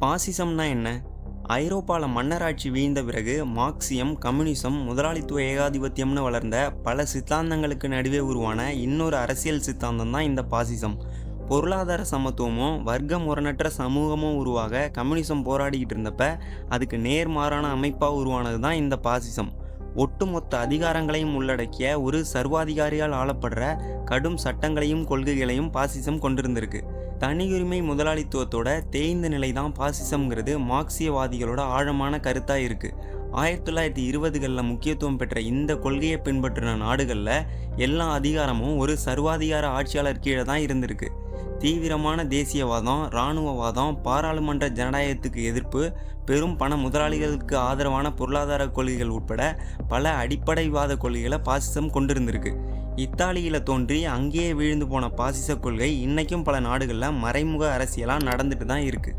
பாசிசம்னா என்ன? ஐரோப்பாவில் மன்னராட்சி வீழ்ந்த பிறகு மார்க்சியம், கம்யூனிசம், முதலாளித்துவ ஏகாதிபத்தியம்னு வளர்ந்த பல சித்தாந்தங்களுக்கு நடுவே உருவான இன்னொரு அரசியல் சித்தாந்தம் தான் இந்த பாசிசம். பொருளாதார சமத்துவமும் வர்க்க முரணற்ற சமூகமும் உருவாக கம்யூனிசம் போராடிக்கிட்டு இருந்தப்ப அதுக்கு நேர்மாறான அமைப்பாக உருவானது தான் இந்த பாசிசம். ஒட்டுமொத்த அதிகாரங்களையும் உள்ளடக்கிய ஒரு சர்வாதிகாரியால் ஆளப்படுற கடும் சட்டங்களையும் கொள்கைகளையும் பாசிசம் கொண்டிருந்திருக்கு. தனியுரிமை முதலாளித்துவத்தோட தேய்ந்த நிலை தான் பாசிசம்ங்கிறது மார்க்சியவாதிகளோட ஆழமான கருத்தாக இருக்குது. 1920களில் முக்கியத்துவம் பெற்ற இந்த கொள்கையை பின்பற்றின நாடுகளில் எல்லா அதிகாரமும் ஒரு சர்வாதிகார ஆட்சியாளர் கீழே தான் இருந்திருக்கு. தீவிரமான தேசியவாதம், இராணுவவாதம், பாராளுமன்ற ஜனநாயகத்துக்கு எதிர்ப்பு, பெரும் பண முதலாளிகளுக்கு ஆதரவான பொருளாதார கொள்கைகள் உட்பட பல அடிப்படைவாத கொள்கைகளை பாசிசம் கொண்டிருந்திருக்கு. இத்தாலியில் தோன்றி அங்கேயே வீழ்ந்து போன பாசிச கொள்கை இன்றைக்கும் பல நாடுகளில் மறைமுக அரசியலாக நடந்துட்டு தான் இருக்குது.